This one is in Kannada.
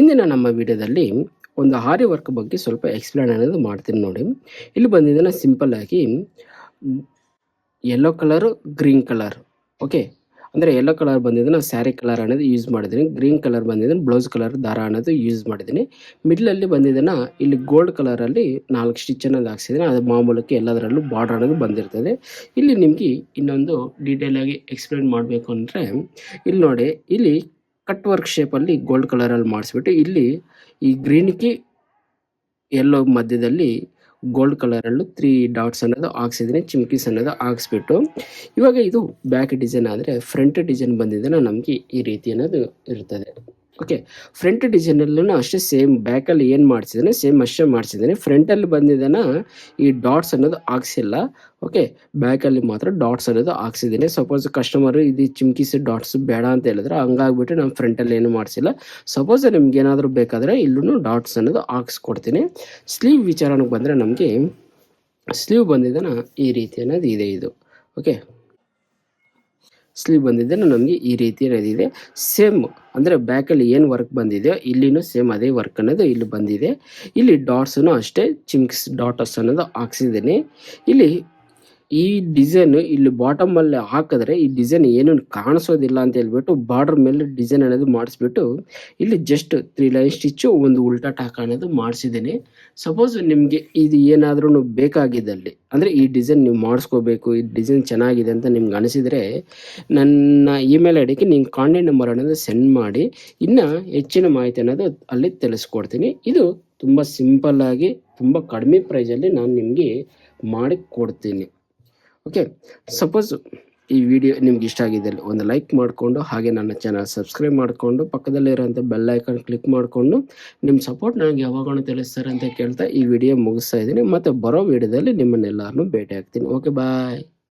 ಇಂದಿನ ನಮ್ಮ ವಿಡಿಯೋದಲ್ಲಿ ಒಂದು ಆರಿ ವರ್ಕ್ ಬಗ್ಗೆ ಸ್ವಲ್ಪ ಎಕ್ಸ್‌ಪ್ಲೇನ್ ಅನ್ನೋದು ಮಾಡ್ತೀನಿ ನೋಡಿ. ಇಲ್ಲಿ ಬಂದಿದ್ದನ್ನ ಸಿಂಪಲ್ ಆಗಿ yellow colour, green colour okay. ಅಂದರೆ ಯೆಲ್ಲೋ ಕಲರ್ ಬಂದಿದ್ದನ್ನ ಸ್ಯಾರಿ ಕಲರ್ ಅನ್ನೋದು ಯೂಸ್ ಮಾಡಿದ್ದೀನಿ. ಗ್ರೀನ್ ಕಲರ್ ಬಂದಿದ್ದನ್ನ ಬ್ಲೌಸ್ ಕಲರ್ ದಾರ ಅನ್ನೋದು ಯೂಸ್ ಮಾಡಿದ್ದೀನಿ. ಮಿಡ್ಲಲ್ಲಿ ಬಂದಿದ್ದನ್ನ ಇಲ್ಲಿ ಗೋಲ್ಡ್ ಕಲರಲ್ಲಿ 4 ಸ್ಟಿಚ್ ಅನ್ನೋದು ಹಾಕ್ಸಿದ್ದೀನಿ. ಅದು ಮಾಮೂಲಕ್ಕೆ ಎಲ್ಲದರಲ್ಲೂ ಬಾರ್ಡರ್ ಅನ್ನೋದು ಬಂದಿರ್ತದೆ. ಇಲ್ಲಿ ನಿಮಗೆ ಇನ್ನೊಂದು ಡೀಟೇಲ್ ಆಗಿ ಎಕ್ಸ್‌ಪ್ಲೇನ್ ಮಾಡಬೇಕು ಅಂದರೆ ಇಲ್ಲಿ ನೋಡಿ, ಇಲ್ಲಿ ಕಟ್ ವರ್ಕ್ ಶೇಪಲ್ಲಿ ಗೋಲ್ಡ್ ಕಲರಲ್ಲಿ ಮಾಡಿಸ್ಬಿಟ್ಟು ಇಲ್ಲಿ ಈ ಗ್ರೀನ್‌ಗೆ ಯೆಲ್ಲೋ ಮಧ್ಯದಲ್ಲಿ ಗೋಲ್ಡ್ ಕಲರಲ್ಲೂ 3 ಡಾಟ್ಸ್ ಅನ್ನೋದು ಹಾಕ್ಸಿದ್ದೀನಿ. ಚಿಮ್ಕೀಸ್ ಅನ್ನೋದು ಹಾಕ್ಸ್ಬಿಟ್ಟು ಇವಾಗ ಇದು ಬ್ಯಾಕ್ ಡಿಸೈನ್ ಆದರೆ ಫ್ರಂಟ್ ಡಿಸೈನ್ ಬಂದಿದ್ದನ್ನ ನಮಗೆ ಈ ರೀತಿ ಅನ್ನೋದು ಇರ್ತದೆ. ಓಕೆ. ಫ್ರಂಟ್ ಡಿಸೈನಲ್ಲೂ ಅಷ್ಟೇ ಸೇಮ್ ಬ್ಯಾಕಲ್ಲಿ ಏನು ಮಾಡಿಸಿದ್ದೀನಿ ಸೇಮ್ ಅಷ್ಟೇ ಮಾಡಿಸಿದ್ದೀನಿ. ಫ್ರಂಟಲ್ಲಿ ಬಂದಿದ್ದನ್ನ ಈ ಡಾಟ್ಸ್ ಅನ್ನೋದು ಹಾಕ್ಸಿಲ್ಲ. ಓಕೆ. ಬ್ಯಾಕಲ್ಲಿ ಮಾತ್ರ ಡಾಟ್ಸ್ ಅನ್ನೋದು ಹಾಕ್ಸಿದ್ದೀನಿ. ಸಪೋಸ್ ಕಸ್ಟಮರು ಇದು ಚಿಮ್ಕೀಸ್ ಡಾಟ್ಸ್ ಬೇಡ ಅಂತ ಹೇಳಿದ್ರೆ ಹಂಗಾಗ್ಬಿಟ್ಟು ನಾನು ಫ್ರಂಟಲ್ಲಿ ಏನು ಮಾಡಿಸಿಲ್ಲ. ಸಪೋಸ್ ನಿಮ್ಗೇನಾದರೂ ಬೇಕಾದರೆ ಇಲ್ಲೂ ಡಾಟ್ಸ್ ಅನ್ನೋದು ಹಾಕ್ಸ್ಕೊಡ್ತೀನಿ. ಸ್ಲೀವ್ ವಿಚಾರಣೆಗೆ ಬಂದರೆ ನಮಗೆ ಸ್ಲೀವ್ ಬಂದಿದ್ದನ್ನ ಈ ರೀತಿ ಅನ್ನೋದು ಇದೆ ಇದು. ಓಕೆ. ಸ್ಲೀವ್ ಬಂದಿದ್ದನ್ನು ನಮಗೆ ಈ ರೀತಿ ಅನ್ನೋದಿದೆ. ಸೇಮ್ ಅಂದರೆ ಬ್ಯಾಕಲ್ಲಿ ಏನು ವರ್ಕ್ ಬಂದಿದೆಯೋ ಇಲ್ಲಿನೂ ಸೇಮ್ ಅದೇ ವರ್ಕ್ ಅನ್ನೋದು ಇಲ್ಲಿ ಬಂದಿದೆ. ಇಲ್ಲಿ ಡಾಟ್ಸನ್ನು ಅಷ್ಟೇ ಚಿಮ್ಕ್ಸ್ ಡಾಟರ್ಸ್ ಅನ್ನೋದು ಹಾಕ್ಸಿದ್ದೀನಿ. ಇಲ್ಲಿ ಈ ಡಿಸೈನ್ ಇಲ್ಲಿ ಬಾಟಮಲ್ಲಿ ಹಾಕಿದ್ರೆ ಈ ಡಿಸೈನ್ ಏನು ಕಾಣಿಸೋದಿಲ್ಲ ಅಂತ ಹೇಳ್ಬಿಟ್ಟು ಬಾರ್ಡರ್ ಮೇಲೆ ಡಿಸೈನ್ ಅನ್ನೋದು ಮಾಡಿಸ್ಬಿಟ್ಟು ಇಲ್ಲಿ ಜಸ್ಟ್ 3 ಲೈನ್ ಸ್ಟಿಚ್ಚು ಒಂದು ಉಲ್ಟಾ ಟಾಕ್ ಅನ್ನೋದು ಮಾಡಿಸಿದ್ದೀನಿ. ಸಪೋಸ್ ನಿಮಗೆ ಇದು ಏನಾದ್ರೂ ಬೇಕಾಗಿದ್ದಲ್ಲಿ ಅಂದರೆ ಈ ಡಿಸೈನ್ ನೀವು ಮಾಡಿಸ್ಕೋಬೇಕು, ಈ ಡಿಸೈನ್ ಚೆನ್ನಾಗಿದೆ ಅಂತ ನಿಮ್ಗೆ ಅನಿಸಿದರೆ ನನ್ನ ಇಮೇಲ್ ಐಡಿಗೆ ನೀವು ಕಾಂಟ್ಯಾಕ್ಟ್ ನಂಬರ್ ಅನ್ನೋದು ಸೆಂಡ್ ಮಾಡಿ ಇನ್ನು ಹೆಚ್ಚಿನ ಮಾಹಿತಿ ಅನ್ನೋದು ಅಲ್ಲಿ ತಿಳಿಸ್ಕೊಡ್ತೀನಿ. ಇದು ತುಂಬ ಸಿಂಪಲ್ಲಾಗಿ ತುಂಬ ಕಡಿಮೆ ಪ್ರೈಸಲ್ಲಿ ನಾನು ನಿಮಗೆ ಮಾಡಿ ಕೊಡ್ತೀನಿ. ಓಕೆ. ಸಪೋಸ್ ಈ ವಿಡಿಯೋ ನಿಮ್ಗೆ ಇಷ್ಟ ಆಗಿದ್ದಲ್ಲಿ ಒಂದು ಲೈಕ್ ಮಾಡಿಕೊಂಡು ಹಾಗೆ ನನ್ನ ಚಾನಲ್ ಸಬ್ಸ್ಕ್ರೈಬ್ ಮಾಡಿಕೊಂಡು ಪಕ್ಕದಲ್ಲಿರೋಂಥ ಬೆಲ್ ಐಕಾನ್ ಕ್ಲಿಕ್ ಮಾಡಿಕೊಂಡು ನಿಮ್ಮ ಸಪೋರ್ಟ್ ನನಗೆ ಯಾವಾಗಲೂ ತಿಳಿಸ್ತಾರೆ ಅಂತ ಕೇಳ್ತಾ ಈ ವಿಡಿಯೋ ಮುಗಿಸ್ತಾ ಇದ್ದೀನಿ. ಮತ್ತು ಬರೋ ವಿಡಿಯೋದಲ್ಲಿ ನಿಮ್ಮನ್ನೆಲ್ಲರನ್ನೂ ಭೇಟಿ ಆಗ್ತೀನಿ. ಓಕೆ, ಬಾಯ್.